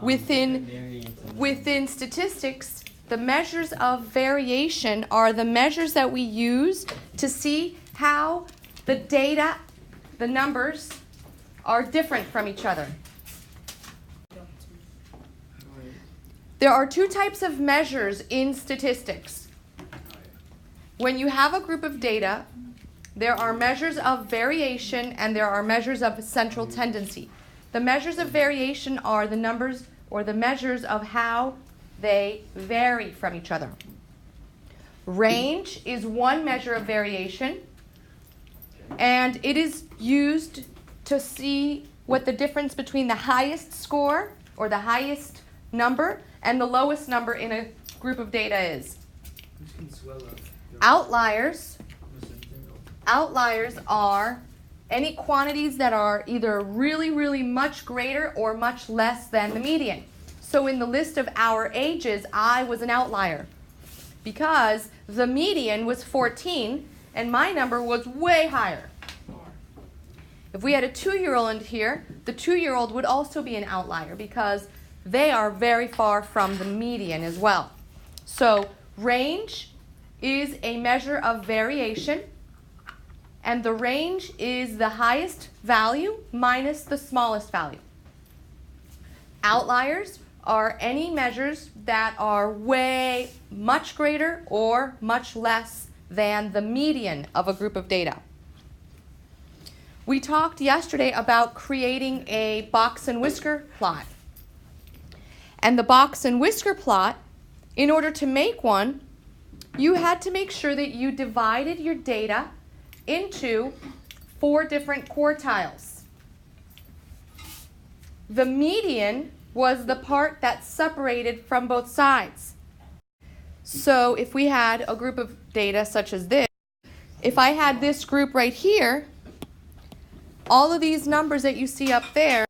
Within statistics, the measures of variation are the measures that we use to see how the data, the numbers, are different from each other. There are two types of measures in statistics. When you have a group of data, there are measures of variation and there are measures of central tendency. The measures of variation are the numbers or the measures of how they vary from each other. Range is one measure of variation, and it is used to see what the difference between the highest score or the highest number and the lowest number in a group of data is. Outliers are any quantities that are either really, really much greater or much less than the median. So in the list of our ages, I was an outlier because the median was 14 and my number was way higher. If we had a 2-year-old here, the 2-year-old would also be an outlier because they are very far from the median as well. So range is a measure of variation, and the range is the highest value minus the smallest value. Outliers are any measures that are way much greater or much less than the median of a group of data. We talked yesterday about creating a box and whisker plot. And the box and whisker plot, in order to make one, you had to make sure that you divided your data into 4 different quartiles. The median was the part that separated from both sides. So if we had a group of data such as this, if I had this group right here, all of these numbers that you see up there,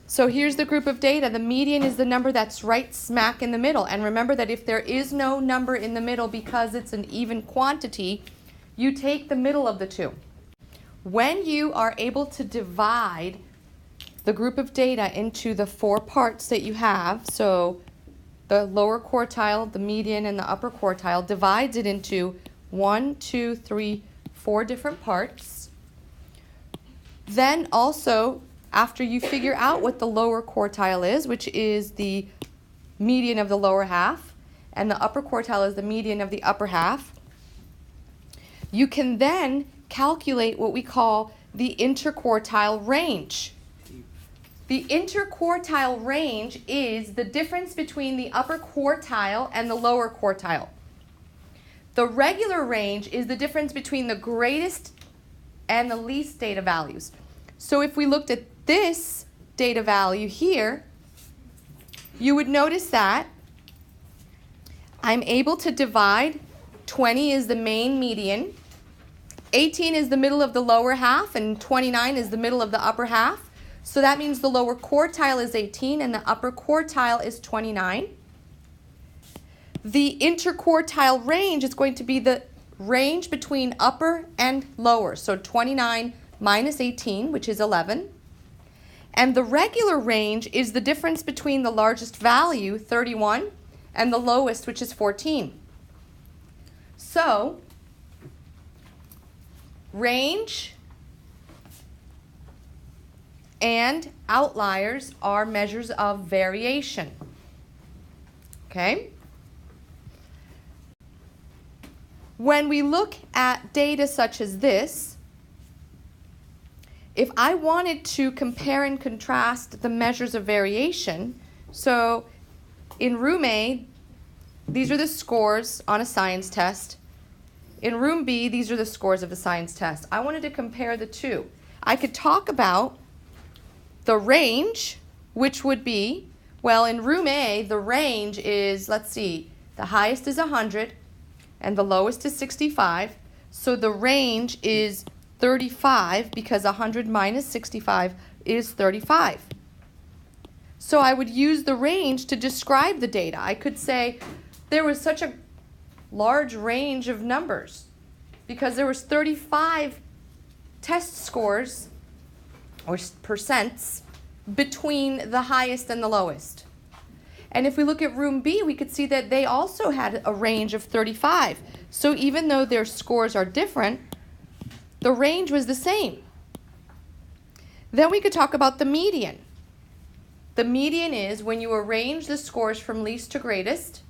so here's the group of data. The median is the number that's right smack in the middle. And remember that if there is no number in the middle because it's an even quantity, you take the middle of the two. When you are able to divide the group of data into the 4 parts that you have, so the lower quartile, the median, and the upper quartile, divides it into 1, 2, 3, 4 different parts. Then also, after you figure out what the lower quartile is, which is the median of the lower half, and the upper quartile is the median of the upper half, you can then calculate what we call the interquartile range. The interquartile range is the difference between the upper quartile and the lower quartile. The regular range is the difference between the greatest and the least data values. So if we looked at this data value here, you would notice that I'm able to divide. 20 is the main median, 18 is the middle of the lower half, and 29 is the middle of the upper half. So that means the lower quartile is 18 and the upper quartile is 29. The interquartile range is going to be the range between upper and lower. So 29 minus 18, which is 11. And the regular range is the difference between the largest value, 31, and the lowest, which is 14. So range and outliers are measures of variation. Okay? When we look at data such as this, if I wanted to compare and contrast the measures of variation, so in room A, these are the scores on a science test. In room B, these are the scores of a science test. I wanted to compare the two. I could talk about the range, which would be, well, in room A, the range is, let's see, the highest is 100 and the lowest is 65. So the range is 35 because 100 minus 65 is 35. So I would use the range to describe the data. I could say there was such a large range of numbers because there was 35 test scores or percents between the highest and the lowest. And if we look at room B, we could see that they also had a range of 35. So even though their scores are different, the range was the same. Then we could talk about the median. The median is when you arrange the scores from least to greatest.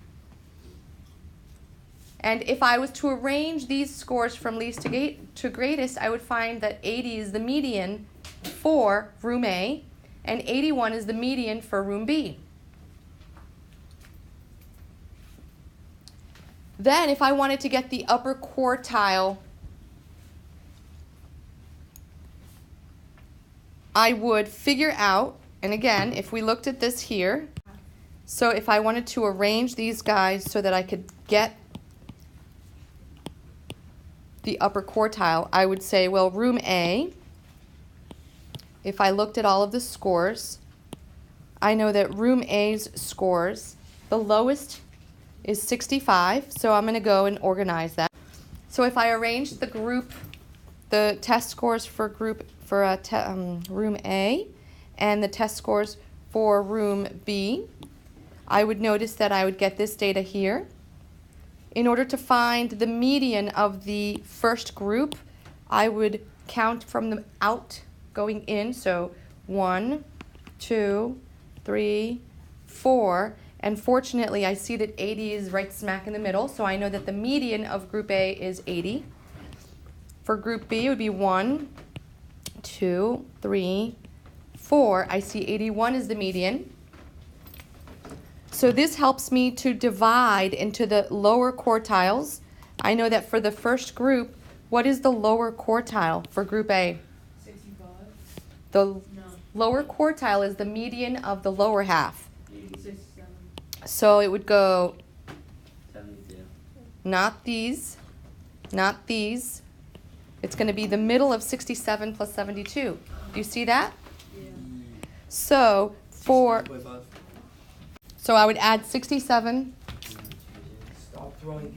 And if I was to arrange these scores from least to greatest, I would find that 80 is the median for room A, and 81 is the median for room B. Then if I wanted to get the upper quartile, I would figure out, and again, if we looked at this here, so if I wanted to arrange these guys so that I could get the upper quartile, I would say, well, room A, if I looked at all of the scores, I know that room A's scores, the lowest is 65, so I'm going to go and organize that. So if I arrange the test scores for room A and the test scores for room B, I would notice that I would get this data here. In order to find the median of the first group, I would count from the out going in, so 1, 2, 3, 4, and fortunately I see that 80 is right smack in the middle, so I know that the median of group A is 80. For group B, it would be 1, 2, 3, 4. I see 81 is the median. So this helps me to divide into the lower quartiles. I know that for the first group, what is the lower quartile for group A? 65. The lower quartile is the median of the lower half. 67. So it would go 72. not these, not these. It's going to be the middle of 67 plus 72. Do you see that? Yeah. So so I would add 67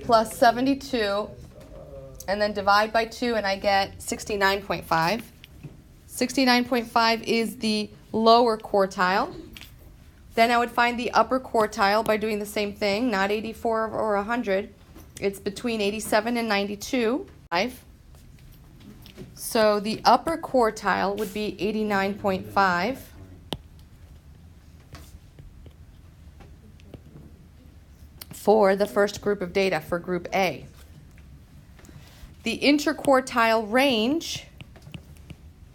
plus 72 and then divide by 2 and I get 69.5. 69.5 is the lower quartile. Then I would find the upper quartile by doing the same thing, not 84 or 100. It's between 87 and 92. So the upper quartile would be 89.5. For the first group of data, for group A. The interquartile range,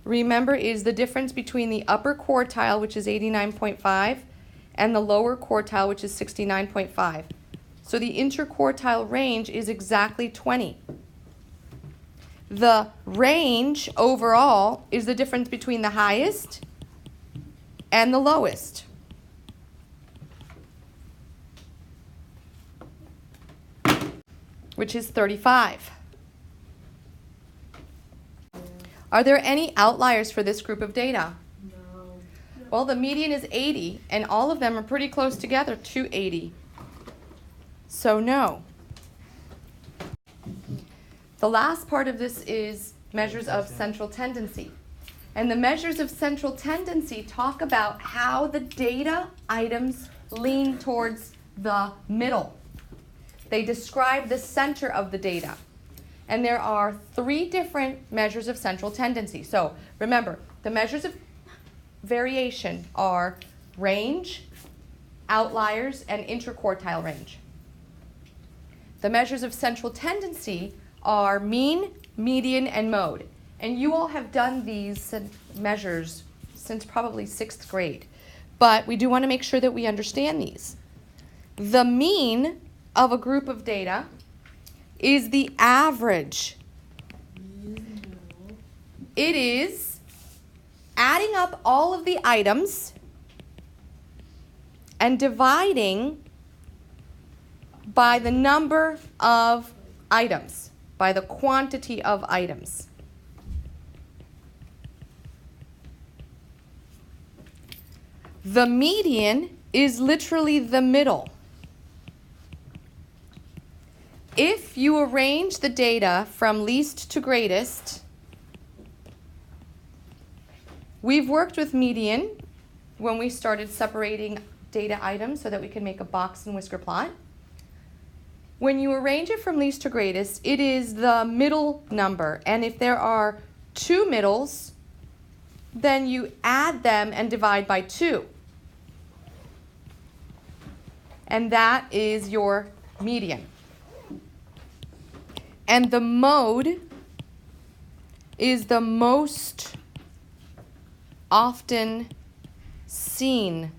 remember, is the difference between the upper quartile, which is 89.5, and the lower quartile, which is 69.5. So the interquartile range is exactly 20. The range overall is the difference between the highest and the lowest. Which is 35. Are there any outliers for this group of data? No. Well, the median is 80, and all of them are pretty close together to 80. So no. The last part of this is measures of central tendency. And the measures of central tendency talk about how the data items lean towards the middle. They describe the center of the data. And there are 3 different measures of central tendency. So remember, the measures of variation are range, outliers, and interquartile range. The measures of central tendency are mean, median, and mode. And you all have done these measures since probably 6th grade. But we do want to make sure that we understand these. The mean of a group of data is the average. It is adding up all of the items and dividing by the number of items, by the quantity of items. The median is literally the middle. If you arrange the data from least to greatest, we've worked with median, when we started separating data items so that we can make a box and whisker plot. When you arrange it from least to greatest, it is the middle number. And if there are two middles, then you add them and divide by 2. And that is your median. And the mode is the most often seen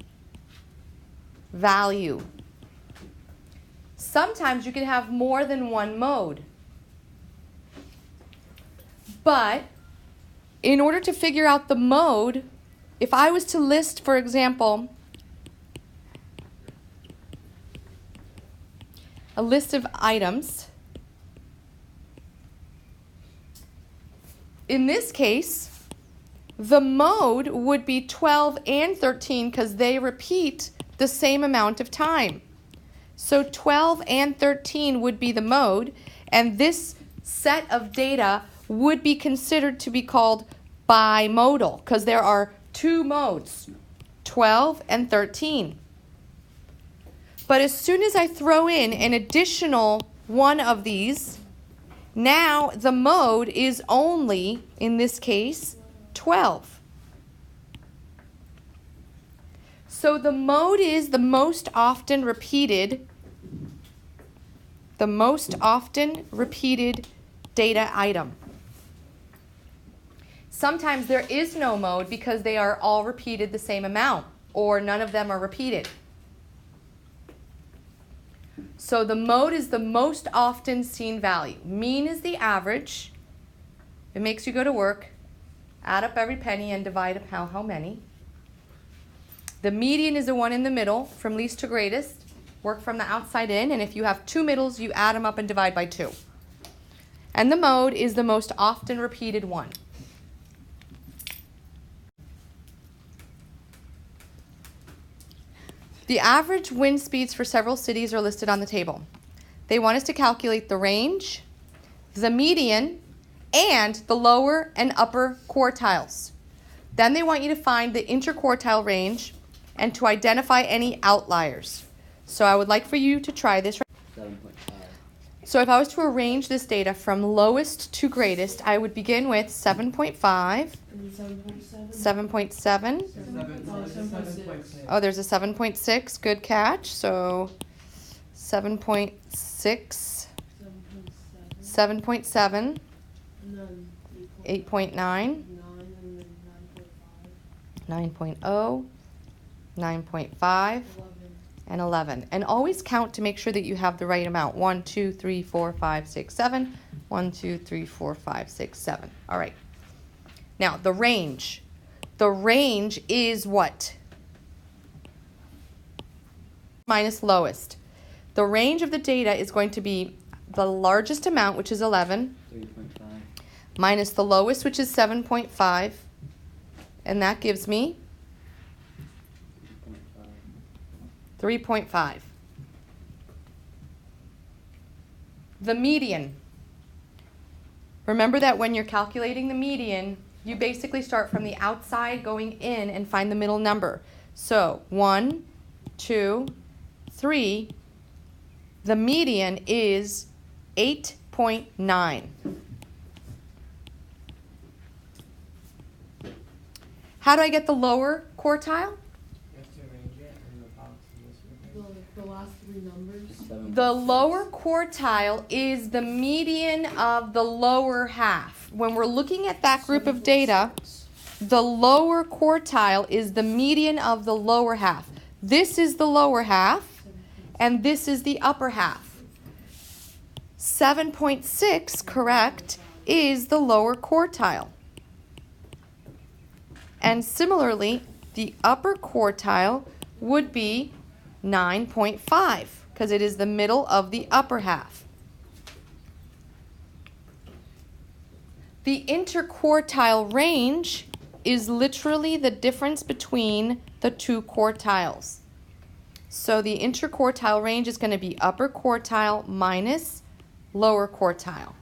value. Sometimes you can have more than one mode. But in order to figure out the mode, if I was to list, for example, a list of items, in this case, the mode would be 12 and 13 because they repeat the same amount of time. So 12 and 13 would be the mode, and this set of data would be considered to be called bimodal because there are two modes, 12 and 13. But as soon as I throw in an additional one of these, now the mode is only, in this case, 12. So the mode is the most often repeated data item. Sometimes there is no mode because they are all repeated the same amount, or none of them are repeated. So the mode is the most often seen value. Mean is the average. It makes you go to work, add up every penny and divide up how many. The median is the one in the middle, from least to greatest. Work from the outside in, and if you have two middles, you add them up and divide by 2. And the mode is the most often repeated one. The average wind speeds for several cities are listed on the table. They want us to calculate the range, the median, and the lower and upper quartiles. Then they want you to find the interquartile range and to identify any outliers. So I would like for you to try this. 7.5. So if I was to arrange this data from lowest to greatest, I would begin with 7.5, 7.7. 7.6. Oh, there's a 7.6. Good catch. So 7.6, 7.7, 8.9, 9.0, 9.5, and 11. And always count to make sure that you have the right amount. 1, 2, 3, 4, 5, 6, 7. 1, 2, 3, 4, 5, 6, 7. All right. Now, the range. The range is what? Minus lowest. The range of the data is going to be the largest amount, which is 11, 3.5. minus the lowest, which is 7.5, and that gives me 3.5. The median. Remember that when you're calculating the median, you basically start from the outside going in and find the middle number. So 1, 2, 3. The median is 8.9. How do I get the lower quartile? The last 3 numbers. The lower quartile is the median of the lower half. When we're looking at that group of data, the lower quartile is the median of the lower half. This is the lower half, and this is the upper half. 7.6, correct, is the lower quartile. And similarly, the upper quartile would be 9.5 because it is the middle of the upper half. The interquartile range is literally the difference between the two quartiles. So the interquartile range is going to be upper quartile minus lower quartile.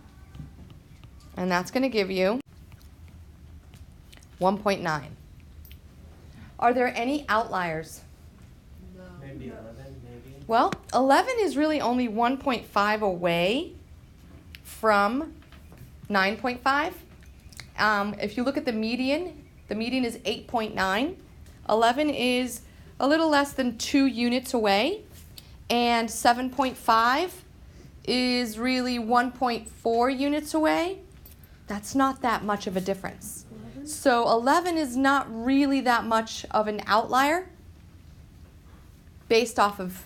And that's going to give you 1.9. Are there any outliers? No. Maybe 11, maybe. Well, 11 is really only 1.5 away from 9.5. If you look at the median is 8.9. 11 is a little less than 2 units away, and 7.5 is really 1.4 units away. That's not that much of a difference. 11? So 11 is not really that much of an outlier based off of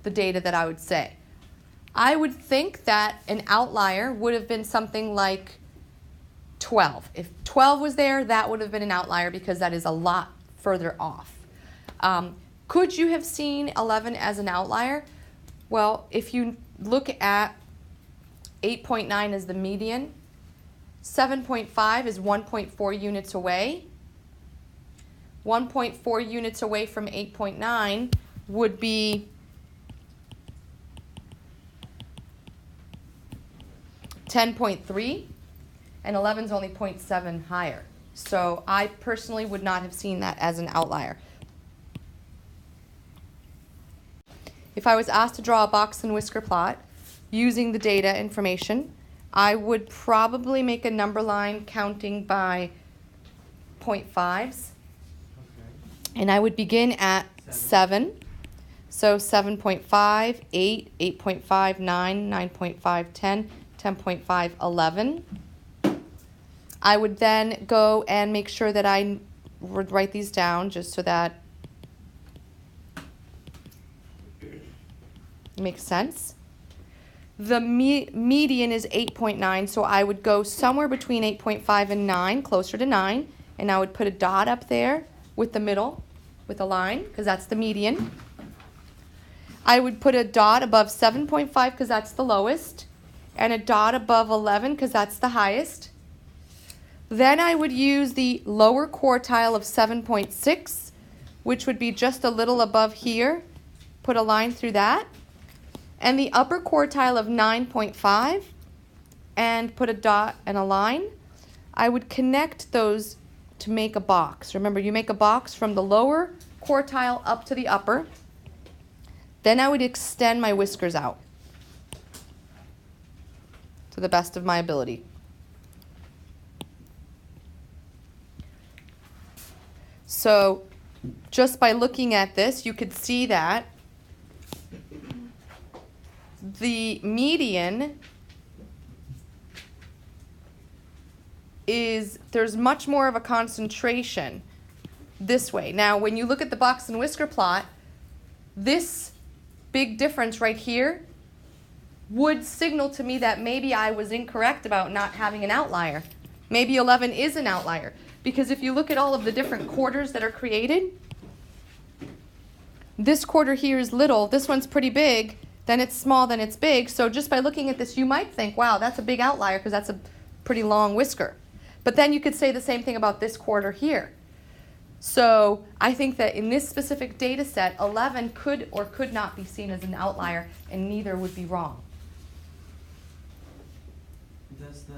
the data that I would say. I would think that an outlier would have been something like 12. If 12 was there, that would have been an outlier because that is a lot further off. Could you have seen 11 as an outlier? Well, if you look at 8.9 as the median, 7.5 is 1.4 units away. 1.4 units away from 8.9 would be 10.3, and 11 is only 0.7 higher. So I personally would not have seen that as an outlier. If I was asked to draw a box and whisker plot using the data information, I would probably make a number line counting by 0.5s. Okay. And I would begin at 7. So 7.5, 8, 8.5, 9, 9.5, 10, 10.5, 11. I would then go and make sure that I would write these down just so that makes sense. The median is 8.9, so I would go somewhere between 8.5 and 9, closer to 9, and I would put a dot up there with the middle, with a line, because that's the median. I would put a dot above 7.5 because that's the lowest, and a dot above 11 because that's the highest. Then I would use the lower quartile of 7.6, which would be just a little above here. Put a line through that. And the upper quartile of 9.5 and put a dot and a line. I would connect those to make a box. Remember, you make a box from the lower quartile up to the upper. Then I would extend my whiskers out to the best of my ability. So just by looking at this, you could see that the median is, there's much more of a concentration this way. Now, when you look at the box and whisker plot, this big difference right here would signal to me that maybe I was incorrect about not having an outlier. Maybe 11 is an outlier. Because if you look at all of the different quarters that are created, this quarter here is little, this one's pretty big, then it's small, then it's big. So just by looking at this, you might think, wow, that's a big outlier because that's a pretty long whisker. But then you could say the same thing about this quarter here. So I think that in this specific data set, 11 could or could not be seen as an outlier, and neither would be wrong. Does the